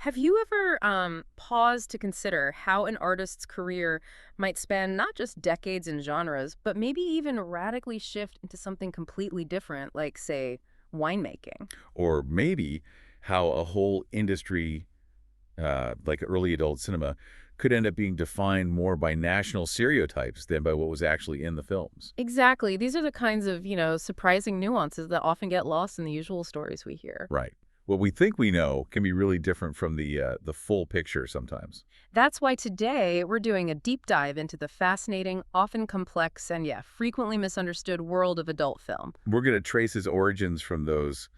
Have you ever paused to consider how an artist's career might span not just decades and genres, but maybe even radically shift into something completely different, like, say, winemaking? Or maybe how a whole industry, like early adult cinema, could end up being defined more by national stereotypes than by what was actually in the films. Exactly. These are the kinds of, surprising nuances that often get lost in the usual stories we hear. Right. What we think we know can be really different from the full picture sometimes. That's why today we're doing a deep dive into the fascinating, often complex, and frequently misunderstood world of adult film. We're going to trace his origins from those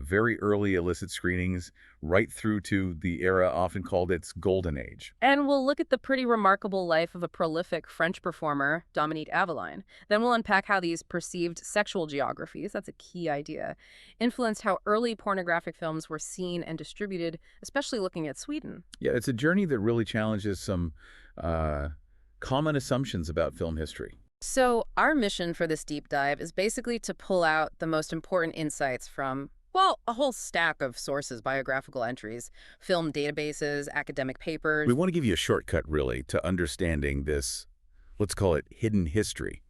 very early illicit screenings right through to the era often called its golden age. And we'll look at the pretty remarkable life of a prolific French performer, Dominique Aveline. Then we'll unpack how these perceived sexual geographies, that's a key idea, influenced how early pornographic films were seen and distributed, especially looking at Sweden. Yeah, it's a journey that really challenges some uh, common assumptions about film history. So, our mission for this deep dive is basically to pull out the most important insights from, well, a whole stack of sources, biographical entries, film databases, academic We papers. want to give you a shortcut, really, to understanding this, let's call it hidden history,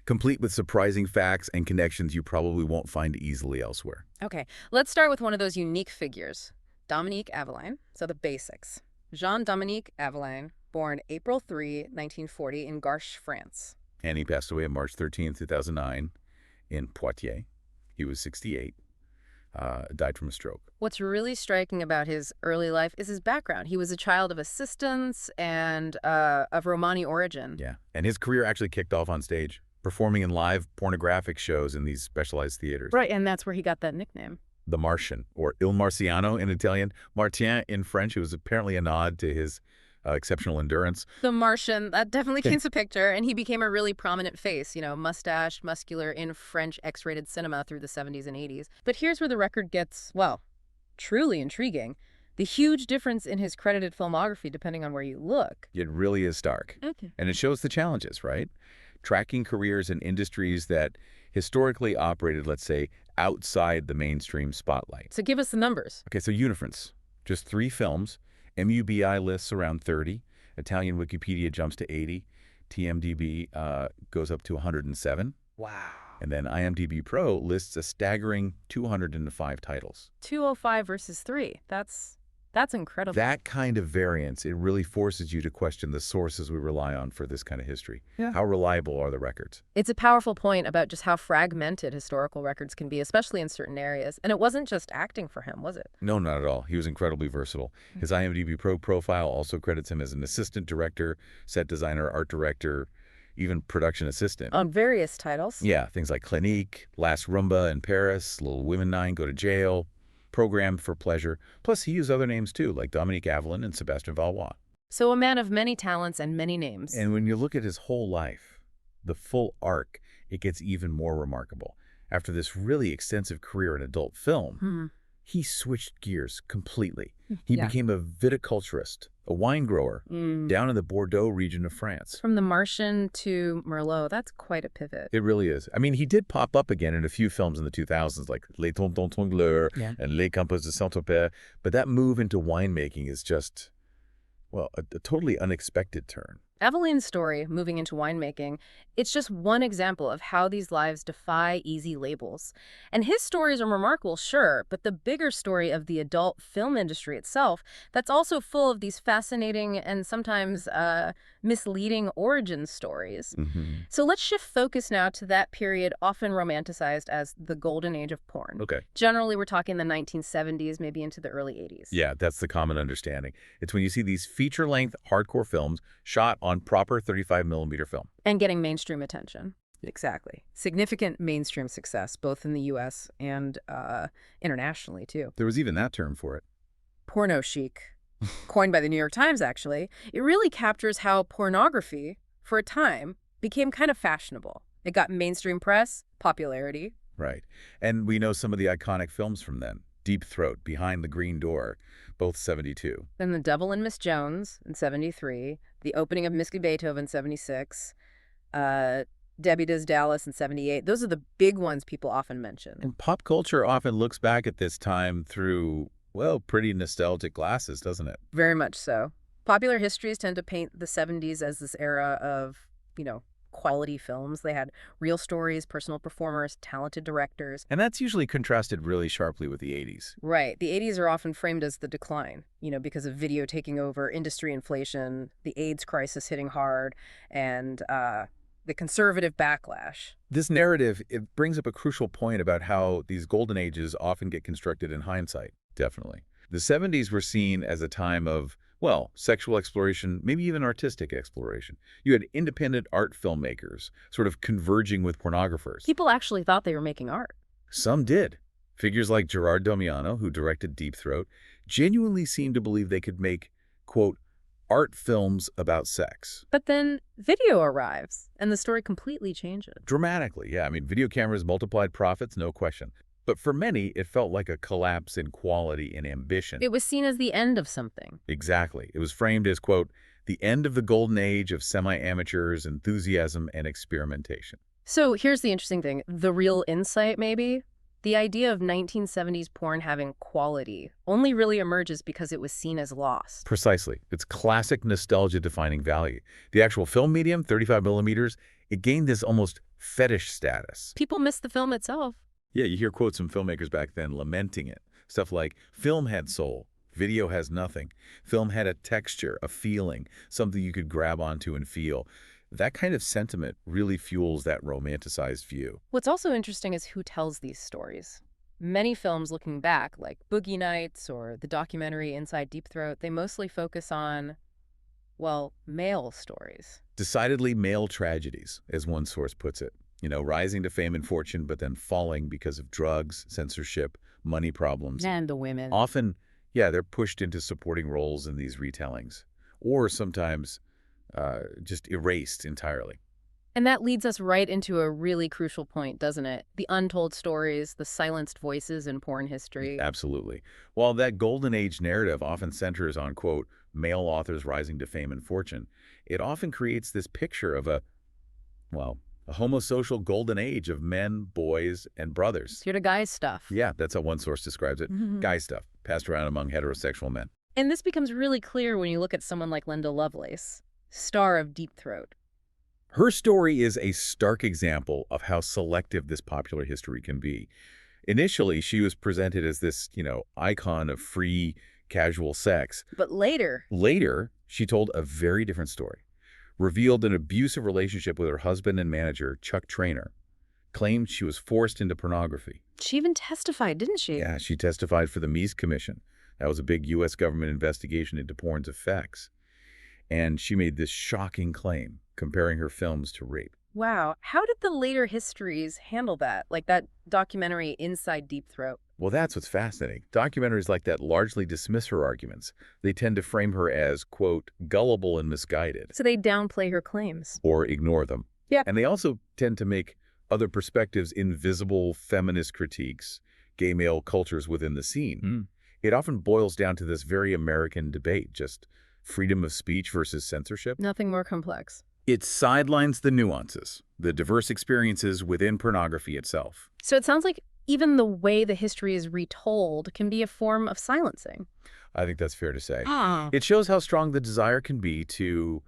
complete with surprising facts and connections you probably won't find easily elsewhere. Okay, let's start with one of those unique figures, Dominique Aveline. So, the basics. Jean-Dominique Aveline, born April 3, 1940, in Garches, France. And he passed away on March 13th, 2009 in Poitiers. He was 68, died from a stroke. What's really striking about his early life is his background. He was a child of assistants and of Romani origin. Yeah, and his career actually kicked off on stage, performing in live pornographic shows in these specialized theaters. Right, and that's where he got that nickname. The Martian, or Il Marciano in Italian, Martien in French. It was apparently a nod to his exceptional endurance. The Martian, that definitely paints a picture, and he became a really prominent face, mustached, muscular, in French X-rated cinema through the 70s and 80s. But here's where the record gets, well, truly intriguing. The huge difference in his credited filmography depending on where you look. It really is stark. Okay. And it shows the challenges, right? Tracking careers in industries that historically operated, let's say, outside the mainstream spotlight. So give us the numbers. Okay, so Unifrance, just 3 films. MUBI lists around 30. Italian Wikipedia jumps to 80. TMDB goes up to 107. Wow. And then IMDb Pro lists a staggering 205 titles. 205 versus 3. That's incredible. That kind of variance, it really forces you to question the sources we rely on for this kind of history. Yeah. How reliable are the records? It's a powerful point about just how fragmented historical records can be, especially in certain areas. And it wasn't just acting for him, was it? No, not at all. He was incredibly versatile. His IMDb Pro profile also credits him as an assistant director, set designer, art director, even production assistant. On various titles. Yeah, things like Clinique, Last Rumba in Paris, Little Women 9 Go to Jail, Program for Pleasure. Plus, he used other names too, like Dominique Aveline and Sebastien Valois. So a man of many talents and many names. And when you look at his whole life, the full arc, it gets even more remarkable. After this really extensive career in adult film, he switched gears completely. He Yeah. became a viticulturist, a wine grower, Mm. down in the Bordeaux region of France. From The Martian to Merlot, that's quite a pivot. It really is. I mean, he did pop up again in a few films in the 2000s, like Les Tontons Tongleurs and Les Campos de Saint-Tropez, but that move into winemaking is just, well, a totally unexpected turn. Eveline's story, moving into winemaking, it's just one example of how these lives defy easy labels. And his stories are remarkable, sure, but the bigger story of the adult film industry itself, that's also full of these fascinating and sometimes misleading origin stories. So let's shift focus now to that period often romanticized as the golden age of porn. Okay. Generally, we're talking the 1970s, maybe into the early 80s. Yeah, that's the common understanding. It's when you see these feature-length hardcore films shot on proper 35mm film. And getting mainstream attention. Exactly. Significant mainstream success, both in the U.S. and internationally, too. There was even that term for it. Porno chic, coined by the New York Times, actually. It really captures how pornography, for a time, became kind of fashionable. It got mainstream press, popularity. Right. And we know some of the iconic films from then. Deep Throat, Behind the Green Door, both 72. Then The Devil and Miss Jones in 73, The Opening of Misty Beethoven 76, Debbie Does Dallas in 78. Those are the big ones people often mention. And pop culture often looks back at this time through Well, pretty nostalgic glasses, doesn't it? Very much so. Popular histories tend to paint the 70s as this era of, you know, quality films. They had real stories, personal performers, talented directors. And that's usually contrasted really sharply with the 80s. Right. The 80s are often framed as the decline, because of video taking over, industry inflation, the AIDS crisis hitting hard, and the conservative backlash. This narrative, it brings up a crucial point about how these golden ages often get constructed in hindsight. Definitely. The 70s were seen as a time of, well, sexual exploration, maybe even artistic exploration. You had independent art filmmakers sort of converging with pornographers. People actually thought they were making art. Some did. Figures like Gerard Damiano, who directed Deep Throat, genuinely seemed to believe they could make, quote, art films about sex. But then video arrives, and the story completely changes. Dramatically, yeah. I mean, video cameras multiplied profits, no question. But for many, it felt like a collapse in quality and ambition. It was seen as the end of something. Exactly. It was framed as, quote, the end of the golden age of semi-amateurs, enthusiasm, and experimentation. So here's the interesting thing. The real insight, maybe? The idea of 1970s porn having quality only really emerges because it was seen as lost. Precisely. It's classic nostalgia-defining value. The actual film medium, 35 millimeters, it gained this almost fetish status. People miss the film itself. Yeah, you hear quotes from filmmakers back then lamenting it. Stuff like, film had soul, video has nothing. Film had a texture, a feeling, something you could grab onto and feel. That kind of sentiment really fuels that romanticized view. What's also interesting is who tells these stories. Many films looking back, like Boogie Nights or the documentary Inside Deep Throat, they mostly focus on, well, male stories. Decidedly male tragedies, as one source puts it. Rising to fame and fortune, but then falling because of drugs, censorship, money problems. And the women. Often, yeah, they're pushed into supporting roles in these retellings. Or sometimes just erased entirely. And that leads us right into a really crucial point, doesn't it? The untold stories, the silenced voices in porn history. Absolutely. While that golden age narrative often centers on, quote, male authors rising to fame and fortune, it often creates this picture of a homosocial golden age of men, boys, and brothers. You're the guy stuff. Yeah, that's how one source describes it. Guy stuff, passed around among heterosexual men. And this becomes really clear when you look at someone like Linda Lovelace, star of Deep Throat. Her story is a stark example of how selective this popular history can be. Initially, she was presented as this, icon of free, casual sex. But later, she told a very different story. Revealed an abusive relationship with her husband and manager, Chuck Traynor. Claimed she was forced into pornography. She even testified, didn't she? Yeah, she testified for the Mies Commission. That was a big U.S. government investigation into porn's effects. And she made this shocking claim, comparing her films to rape. Wow. How did the later histories handle that? Like that documentary Inside Deep Throat? Well, that's what's fascinating. Documentaries like that largely dismiss her arguments. They tend to frame her as, quote, gullible and misguided. So they downplay her claims. Or ignore them. Yeah. And they also tend to make other perspectives invisible feminist critiques, gay male cultures within the scene. It often boils down to this very American debate, just freedom of speech versus censorship. Nothing more complex. It sidelines the nuances, the diverse experiences within pornography itself. So it sounds like even the way the history is retold can be a form of silencing. I think that's fair to say. It shows how strong the desire can be to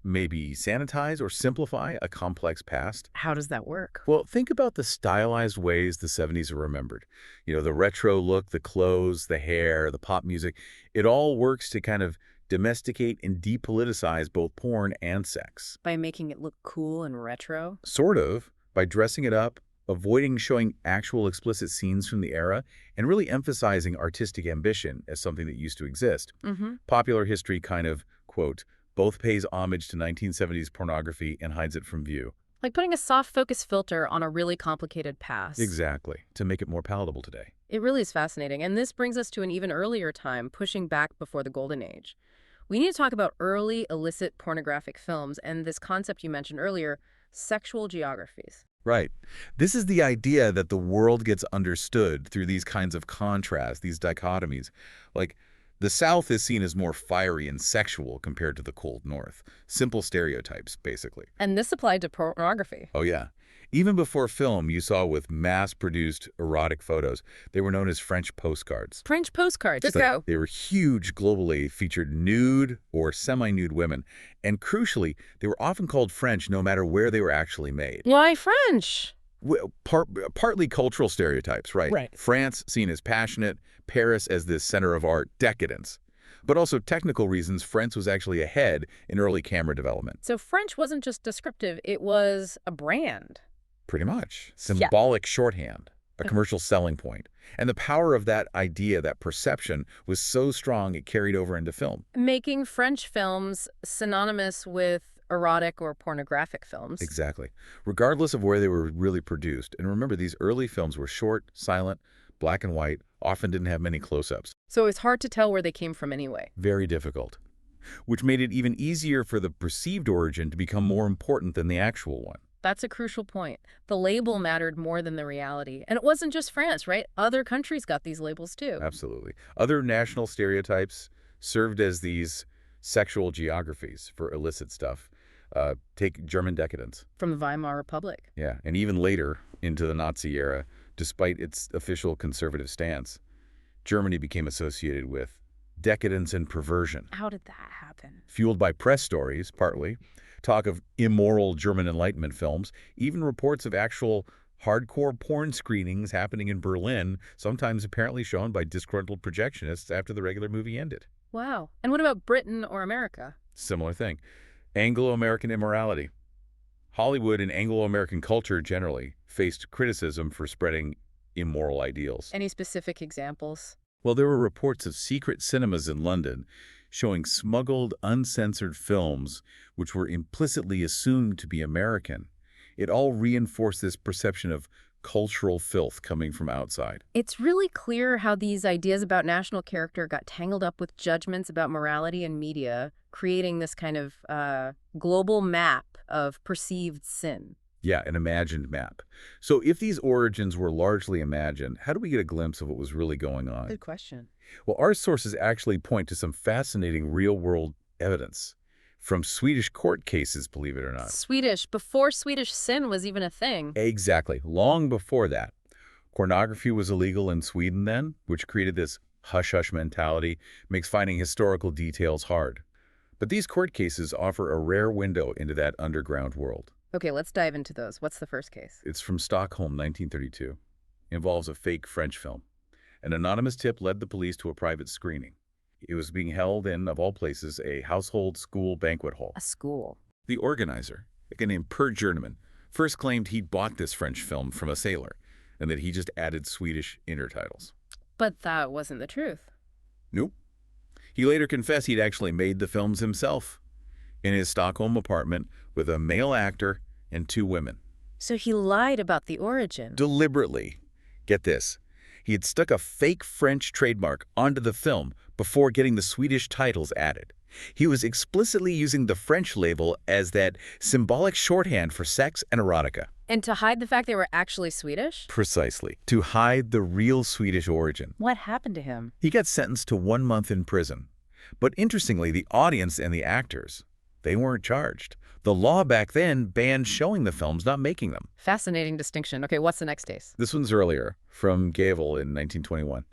maybe sanitize or simplify a complex past. How does that work? Well, think about the stylized ways the 70s are remembered. The retro look, the clothes, the hair, the pop music. It all works to kind of domesticate and depoliticize both porn and sex. By making it look cool and retro? Sort of. By dressing it up, avoiding showing actual explicit scenes from the era, and really emphasizing artistic ambition as something that used to exist. Popular history kind of, quote, both pays homage to 1970s pornography and hides it from view. Like putting a soft focus filter on a really complicated past. Exactly, to make it more palatable today. It really is fascinating. And this brings us to an even earlier time, pushing back before the Golden Age. We need to talk about early illicit pornographic films and this concept you mentioned earlier, sexual geographies. Right. This is the idea that the world gets understood through these kinds of contrasts, these dichotomies. Like, the South is seen as more fiery and sexual compared to the cold North. Simple stereotypes, basically. And this applied to pornography. Oh, yeah. Even before film, you saw with mass-produced erotic photos. They were known as French postcards. French postcards. So they were huge globally, featured nude or semi-nude women, and crucially, they were often called French no matter where they were actually made. Why French? Well, partly cultural stereotypes, right? Right. France seen as passionate, Paris as this center of art, decadence. But also technical reasons, France was actually ahead in early camera development. So French wasn't just descriptive, it was a brand. Pretty much. Symbolic shorthand, a commercial selling point. And the power of that idea, that perception, was so strong it carried over into film. Making French films synonymous with erotic or pornographic films. Exactly. Regardless of where they were really produced. And remember, these early films were short, silent, black and white, often didn't have many close-ups. So it's hard to tell where they came from anyway. Very difficult. Which made it even easier for the perceived origin to become more important than the actual one. That's a crucial point. The label mattered more than the reality. And it wasn't just France, right? Other countries got these labels too. Absolutely. Other national stereotypes served as these sexual geographies for illicit stuff. Take German decadence. From the Weimar Republic. Yeah, and even later into the Nazi era, despite its official conservative stance, Germany became associated with decadence and perversion. How did that happen? Fueled by press stories, partly, talk of immoral German Enlightenment films, even reports of actual hardcore porn screenings happening in Berlin, sometimes apparently shown by disgruntled projectionists after the regular movie ended. Wow. And what about Britain or America? Similar thing. Anglo-American immorality. Hollywood and Anglo-American culture generally faced criticism for spreading immoral ideals. Any specific examples? Well, there were reports of secret cinemas in London showing smuggled, uncensored films which were implicitly assumed to be American. It all reinforced this perception of cultural filth coming from outside. It's really clear how these ideas about national character got tangled up with judgments about morality and media, creating this kind of global map of perceived sin. Yeah, an imagined map. So if these origins were largely imagined, how do we get a glimpse of what was really going on? Good question. Well, our sources actually point to some fascinating real-world evidence from Swedish court cases, believe it or not. Swedish, before Swedish sin was even a thing. Exactly. Long before that. Pornography was illegal in Sweden then, which created this hush-hush mentality, makes finding historical details hard. But these court cases offer a rare window into that underground world. Okay, let's dive into those. What's the first case? It's from Stockholm, 1932. Involves a fake French film. An anonymous tip led the police to a private screening. It was being held in, of all places, a household school banquet hall. A school. The organizer, a guy named Per Journeyman, first claimed he'd bought this French film from a sailor, and that he just added Swedish intertitles. But that wasn't the truth. Nope. He later confessed he'd actually made the films himself in his Stockholm apartment with a male actor and 2 women. So he lied about the origin. Deliberately. Get this. He had stuck a fake French trademark onto the film before getting the Swedish titles added. He was explicitly using the French label as that symbolic shorthand for sex and erotica. And to hide the fact they were actually Swedish? Precisely. To hide the real Swedish origin. What happened to him? He got sentenced to 1 month in prison. But interestingly, the audience and the actors, they weren't charged. The law back then banned showing the films, not making them. Fascinating distinction. Okay, what's the next case? This one's earlier, from Gable in 1921.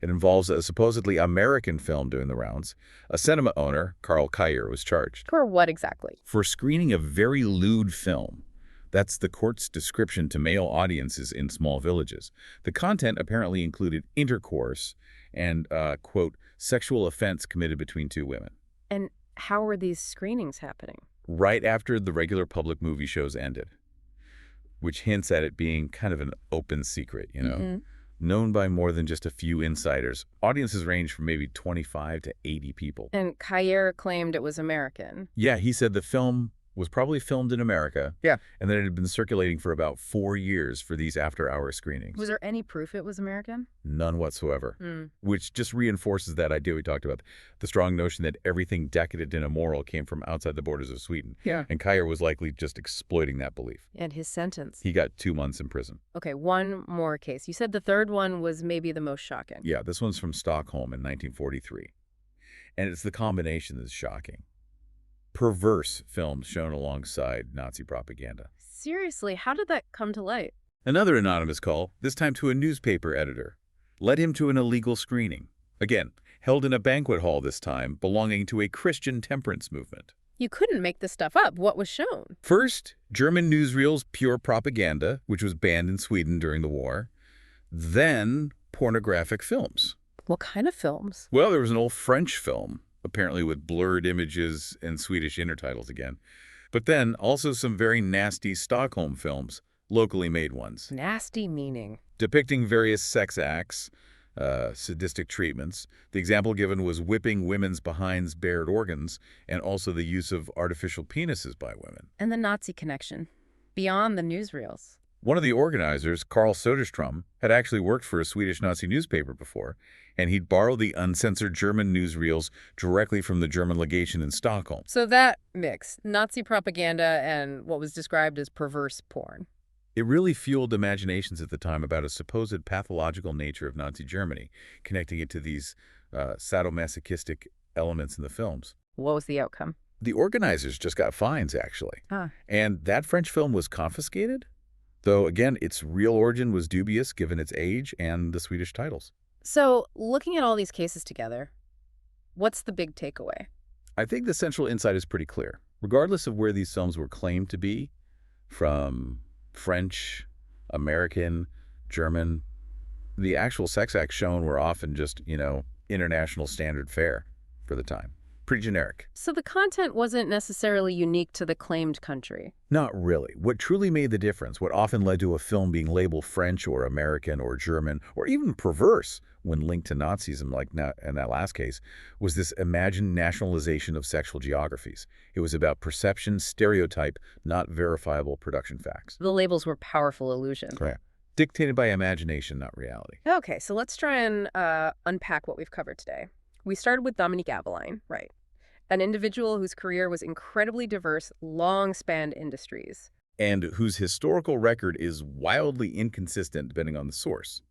It involves a supposedly American film doing the rounds. A cinema owner, Carl Kyer, was charged. For what exactly? For screening a very lewd film. That's the court's description to male audiences in small villages. The content apparently included intercourse and, quote, sexual offense committed between 2 women. And how were these screenings happening? Right after the regular public movie shows ended, which hints at it being kind of an open secret, you know, known by more than just a few insiders. Audiences range from maybe 25 to 80 people. And Kyer claimed it was American. Yeah, he said the film was probably filmed in America. Yeah. And that it had been circulating for about 4 years for these after-hour screenings. Was there any proof it was American? None whatsoever. Which just reinforces that idea we talked about, the strong notion that everything decadent and immoral came from outside the borders of Sweden. Yeah. And Kyer was likely just exploiting that belief. And his sentence? He got 2 months in prison. Okay, one more case. You said the third one was maybe the most shocking. Yeah, this one's from Stockholm in 1943. And it's the combination that's shocking. perverse films shown alongside Nazi propaganda. Seriously, how did that come to light? Another anonymous call, this time to a newspaper editor, led him to an illegal screening. Again, held in a banquet hall this time, belonging to a Christian temperance movement. You couldn't make this stuff up. What was shown? First, German newsreels' pure propaganda, which was banned in Sweden during the war. Then, pornographic films. What kind of films? Well, there was an old French film, apparently with blurred images and Swedish intertitles again. But then, also some very nasty Stockholm films, locally made ones. Nasty meaning? Depicting various sex acts, sadistic treatments. The example given was whipping women's behinds, bared organs, and also the use of artificial penises by women. And the Nazi connection, beyond the newsreels. One of the organizers, Carl Soderstrom, had actually worked for a Swedish Nazi newspaper before, and he'd borrowed the uncensored German newsreels directly from the German legation in Stockholm. So that mix, Nazi propaganda and what was described as perverse porn. It really fueled imaginations at the time about a supposed pathological nature of Nazi Germany, connecting it to these sadomasochistic elements in the films. What was the outcome? The organizers just got fines, actually. And that French film was confiscated, though, again, its real origin was dubious given its age and the Swedish titles. So, looking at all these cases together, what's the big takeaway? I think the central insight is pretty clear. Regardless of where these films were claimed to be, from French, American, German, the actual sex acts shown were often just, international standard fare for the time. Pretty generic. So the content wasn't necessarily unique to the claimed country? Not really. What truly made the difference, what often led to a film being labeled French or American or German or even perverse when linked to Nazism, like in that last case, was this imagined nationalization of sexual geographies. It was about perception, stereotype, not verifiable production facts. The labels were powerful illusions. Correct. Dictated by imagination, not reality. Okay, so let's try and unpack what we've covered today. We started with Dominique Aveline, right? An individual whose career was incredibly diverse, long-spanned industries. And whose historical record is wildly inconsistent depending on the source,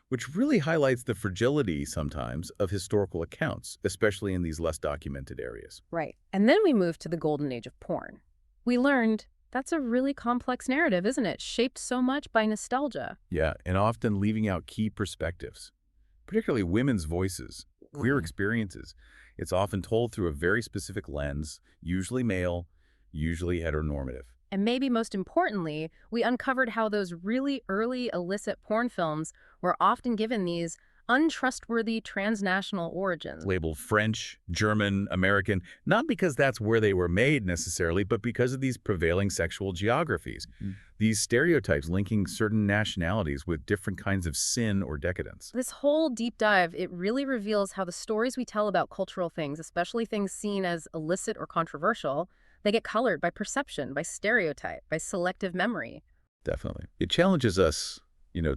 which really highlights the fragility sometimes of historical accounts, especially in these less documented areas. Right. And then we moved to the golden age of porn. We learned that's a really complex narrative, isn't it? Shaped so much by nostalgia. Yeah, and often leaving out key perspectives, particularly women's voices, queer experiences. It's often told through a very specific lens, usually male, usually heteronormative. And maybe most importantly, we uncovered how those really early illicit porn films were often given these untrustworthy transnational origins. Labeled French, German, American, not because that's where they were made necessarily, but because of these prevailing sexual geographies. These stereotypes linking certain nationalities with different kinds of sin or decadence. This whole deep dive, it really reveals how the stories we tell about cultural things, especially things seen as illicit or controversial, they get colored by perception, by stereotype, by selective memory. Definitely. It challenges us,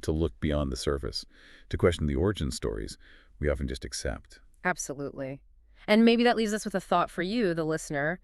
to look beyond the surface, to question the origin stories we often just accept. Absolutely. And maybe that leaves us with a thought for you, the listener.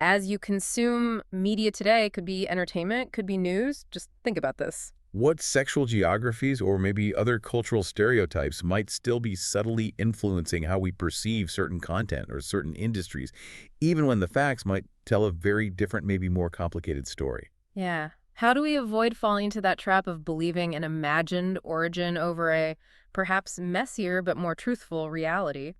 As you consume media today, could be entertainment, could be news, just think about this. What sexual geographies or maybe other cultural stereotypes might still be subtly influencing how we perceive certain content or certain industries, even when the facts might tell a very different, maybe more complicated story? Yeah. How do we avoid falling into that trap of believing an imagined origin over a perhaps messier but more truthful reality?